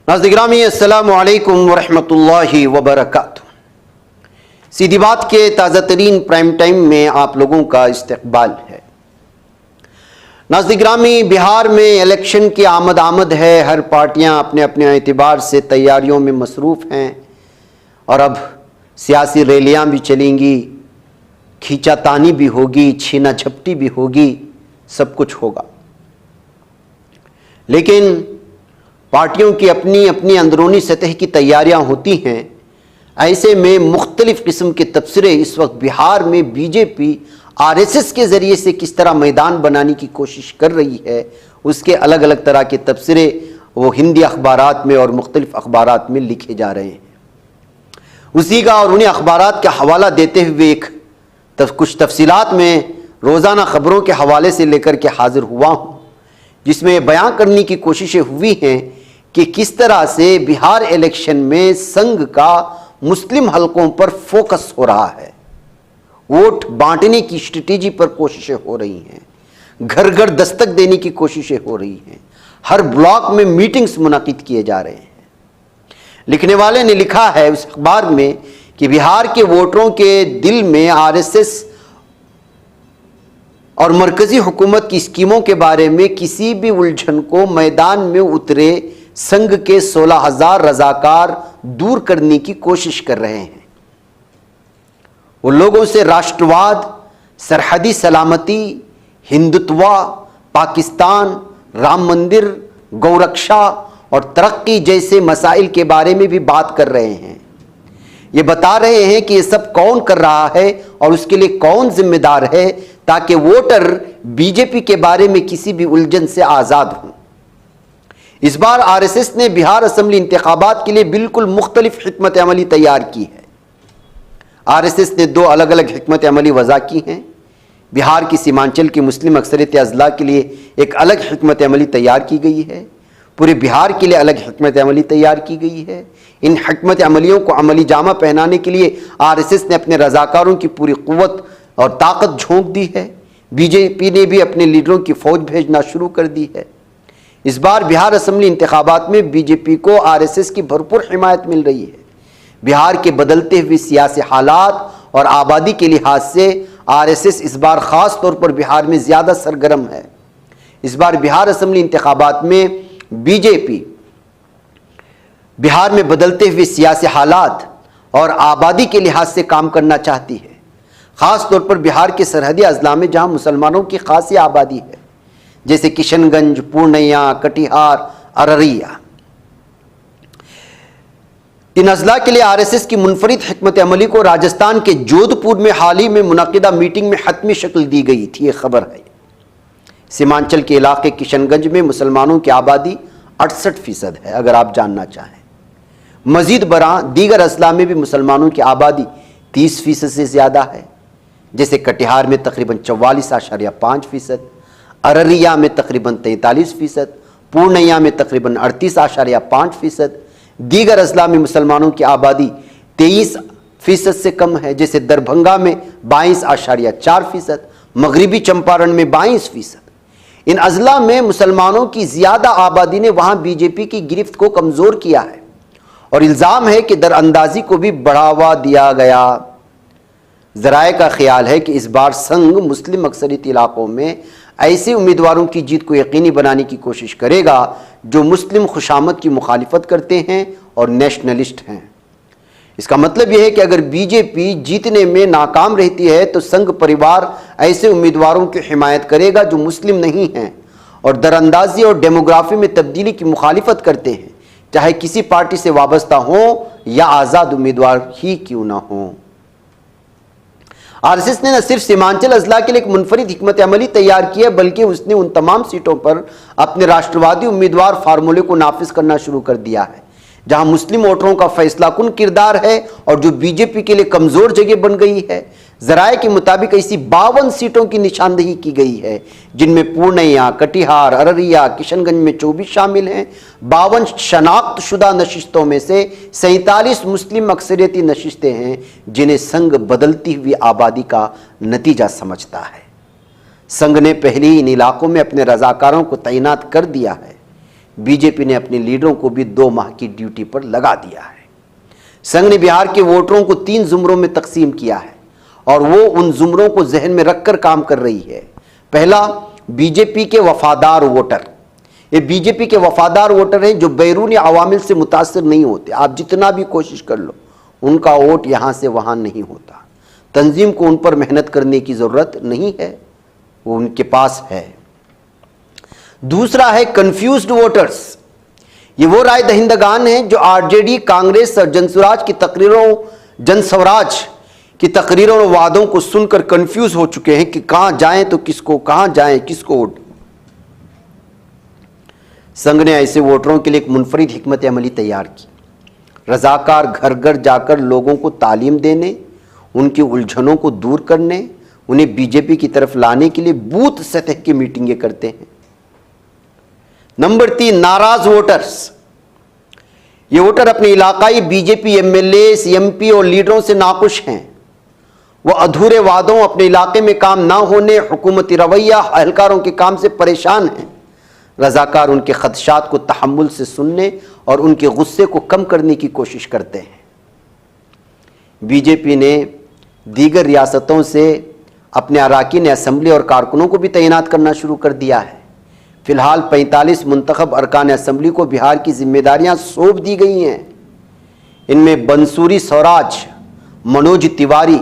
नाज़रीन अस्सलामु अलैकुम वरहमतुल्लाहि वबरकातुहू। सीधी बात के ताज़ा तरीन प्राइम टाइम में आप लोगों का इस्तकबाल है। नाज़रीन, बिहार में इलेक्शन की आमद है। हर पार्टियां अपने अपने एतबार से तैयारियों में मसरूफ़ हैं और अब सियासी रैलियां भी चलेंगी, खींचातानी भी होगी, छीना झपटी भी होगी, सब कुछ होगा। लेकिन पार्टियों की अपनी अपनी अंदरूनी सतह की तैयारियां होती हैं। ऐसे में मुख्तलिफ किस्म के तबसरे इस वक्त बिहार में बीजेपी आरएसएस के ज़रिए से किस तरह मैदान बनाने की कोशिश कर रही है, उसके अलग अलग तरह के तबसरे वो हिंदी अखबारात में और मुख्तलिफ अखबारात में लिखे जा रहे हैं। उसी का और उन्हीं अखबारात का हवाला देते हुए कुछ तफसीलात में रोज़ाना ख़बरों के हवाले से लेकर के हाज़िर हुआ हूँ, जिसमें बयान करने की कोशिशें हुई हैं कि किस तरह से बिहार इलेक्शन में संघ का मुस्लिम हलकों पर फोकस हो रहा है। वोट बांटने की स्ट्रेटेजी पर कोशिशें हो रही हैं, घर घर दस्तक देने की कोशिशें हो रही हैं, हर ब्लॉक में मीटिंग्स मुनाकिद किए जा रहे हैं। लिखने वाले ने लिखा है उस अखबार में कि बिहार के वोटरों के दिल में आरएसएस और मरकजी हुकूमत की स्कीमों के बारे में किसी भी उलझन को मैदान में उतरे संघ के 16,000 रजाकार दूर करने की कोशिश कर रहे हैं। वो लोगों से राष्ट्रवाद, सरहदी सलामती, हिंदुत्व, पाकिस्तान, राम मंदिर, गौरक्षा और तरक्की जैसे मसाइल के बारे में भी बात कर रहे हैं। ये बता रहे हैं कि ये सब कौन कर रहा है और उसके लिए कौन जिम्मेदार है, ताकि वोटर बीजेपी के बारे में किसी भी उलझन से आज़ाद हों। इस बार आरएसएस ने बिहार असेंबली इंतखाबात के लिए बिल्कुल मुख्तलिफ हिकमत अमली तैयार की है। आरएसएस ने 2 अलग अलग हिकमत अमली वज़ा की हैं। बिहार की सीमांचल की मुस्लिम अक्सरियत अज़ला के लिए एक अलग हिकमत अमली तैयार की गई है, पूरे बिहार के लिए अलग हिकमत अमली तैयार की गई है। इन हिकमत अमलियों को अमली जामा पहनाने के लिए आरएसएस ने अपने रजाकारों की पूरी क़ुव्वत और ताकत झोंक दी है। बीजेपी ने भी अपने लीडरों की फ़ौज भेजना शुरू कर दी है। इस बार बिहार असेंबली इंतखाबात में बीजेपी को आरएसएस की भरपूर हिमायत मिल रही है। बिहार के बदलते हुए सियासी हालात और आबादी के लिहाज से आरएसएस इस बार ख़ास तौर पर बिहार में ज़्यादा सरगर्म है। इस बार बिहार असेंबली इंतखाबात में बीजेपी बिहार में बदलते हुए सियासी हालात और आबादी के लिहाज से काम करना चाहती है, ख़ास तौर पर बिहार के सरहदी अज़ला में जहाँ मुसलमानों की खासी आबादी है, जैसे किशनगंज, पूर्णिया, कटिहार, अररिया। इन अज़ला के लिए आरएसएस की मुनफरिद हिकमत अमली को राजस्थान के जोधपुर में हाल ही में मुनक़िदा मीटिंग में हतमी शक्ल दी गई थी। ये खबर है। सीमांचल के इलाके किशनगंज में मुसलमानों की आबादी 68% है, अगर आप जानना चाहें। मज़ीद बरा दीगर अज़ला में भी मुसलमानों की आबादी 30% से ज़्यादा है, जैसे कटिहार में तकरीबन 44.5%, अररिया में तकरीबन 43%, पूर्णिया में तकरीबन 38.5%। दीगर अज़ला में मुसलमानों की आबादी 23% से कम है, जैसे दरभंगा में 22.4%, मगरबी चंपारण में 22%। इन अज़ला में मुसलमानों की ज़्यादा आबादी ने वहाँ बीजेपी की गिरफ्त को कमज़ोर किया है और इल्ज़ाम है कि दरअंदाजी को भी बढ़ावा दिया गया। ज़राए का ख्याल है कि इस बार संघ मुस्लिम अक्सरियत इलाकों में ऐसे उम्मीदवारों की जीत को यकीनी बनाने की कोशिश करेगा जो मुस्लिम खुशामद की मुखालिफत करते हैं और नेशनलिस्ट हैं। इसका मतलब यह है कि अगर बीजेपी जीतने में नाकाम रहती है तो संघ परिवार ऐसे उम्मीदवारों की हिमायत करेगा जो मुस्लिम नहीं हैं और दरअंदाजी और डेमोग्राफी में तब्दीली की मुखालिफत करते हैं, चाहे किसी पार्टी से वाबस्ता हो या आज़ाद उम्मीदवार ही क्यों ना हो। आरएसएस ने न सिर्फ सीमांचल अज़ला के लिए एक मुनफरिद हिकमत अमली तैयार की है, बल्कि उसने उन तमाम सीटों पर अपने राष्ट्रवादी उम्मीदवार फार्मूले को नाफिज करना शुरू कर दिया है, जहां मुस्लिम वोटरों का फैसला कुन किरदार है और जो बीजेपी के लिए कमज़ोर जगह बन गई है। ज़राए के मुताबिक ऐसी 52 सीटों की निशानदही की गई है, जिनमें पूर्णिया, कटिहार, अररिया, किशनगंज में 24 शामिल हैं। 52 शनाख्त शुदा नशिस्तों में से 47 मुस्लिम अक्सरियती नशिस्तें हैं, जिन्हें संघ बदलती हुई आबादी का नतीजा समझता है। संघ ने पहले ही इन इलाकों में अपने रजाकारों को तैनात कर दिया है। बीजेपी ने अपने लीडरों को भी 2 माह की ड्यूटी पर लगा दिया है। संघ ने बिहार के वोटरों को 3 जुमरों में तकसीम किया है और वो उन जुमरों को जहन में रखकर काम कर रही है। पहला, बीजेपी के वफादार वोटर। ये बीजेपी के वफादार वोटर हैं जो बैरूनी अवामिल से मुतासिर नहीं होते। आप जितना भी कोशिश कर लो, उनका वोट यहां से वहां नहीं होता। तंजीम को उन पर मेहनत करने की जरूरत नहीं है, वो उनके पास है। दूसरा है कंफ्यूज्ड वोटर्स। ये वो राय दहिंदगान हैं जो आरजेडी, कांग्रेस और जनस्वराज की तकरीरों और वादों को सुनकर कंफ्यूज हो चुके हैं कि कहां जाएं तो किसको, कहां जाएं किसको वोट। संघ ने ऐसे वोटरों के लिए एक मुनफरिद हिकमत अमली तैयार की। रजाकार घर घर जाकर लोगों को तालीम देने, उनकी उलझनों को दूर करने, उन्हें बीजेपी की तरफ लाने के लिए बूथ सतह की मीटिंगें करते हैं। नंबर 3, नाराज वोटर्स। ये वोटर अपने इलाकाई बीजेपी एमएलए, एमपी और लीडरों से नाखुश हैं। वो अधूरे वादों, अपने इलाके में काम ना होने, हुकूमती रवैया, एहलकारों के काम से परेशान हैं। रजाकार उनके खदशात को तहम्मुल से सुनने और उनके गुस्से को कम करने की कोशिश करते हैं। बीजेपी ने दीगर रियासतों से अपने अरकान असम्बली और कारकुनों को भी तैनात करना शुरू कर दिया है। फिलहाल 45 मुंतखब अरकान असम्बली को बिहार की जिम्मेदारियां सौंप दी गई हैं। इनमें बंसूरी स्वराज, मनोज तिवारी,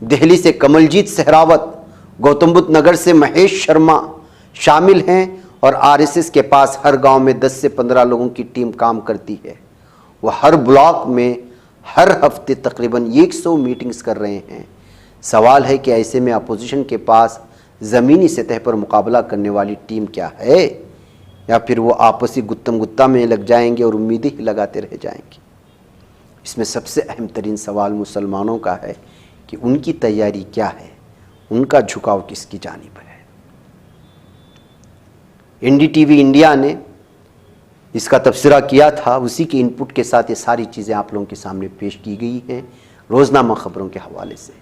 दिल्ली से कमलजीत सहरावत, गौतम बुद्ध नगर से महेश शर्मा शामिल हैं और आरएसएस के पास हर गांव में 10 से 15 लोगों की टीम काम करती है। वह हर ब्लॉक में हर हफ्ते तकरीबन 100 मीटिंग्स कर रहे हैं। सवाल है कि ऐसे में अपोजिशन के पास ज़मीनी सतह पर मुकाबला करने वाली टीम क्या है, या फिर वो आपसी गुत्तम गुत्ता में लग जाएंगे और उम्मीदें ही लगाते रह जाएंगे। इसमें सबसे अहम तरीन सवाल मुसलमानों का है कि उनकी तैयारी क्या है, उनका झुकाव किसकी जानिब है। एनडीटीवी इंडिया ने इसका तबसरा किया था, उसी के इनपुट के साथ ये सारी चीज़ें आप लोगों के सामने पेश की गई हैं रोज़नामा ख़बरों के हवाले से।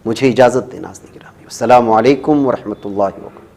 मुझे इजाज़त दें नाज़रीन गिरामी। अस्सलामु अलैकुम व रहमतुल्लाहि व बरकातहू।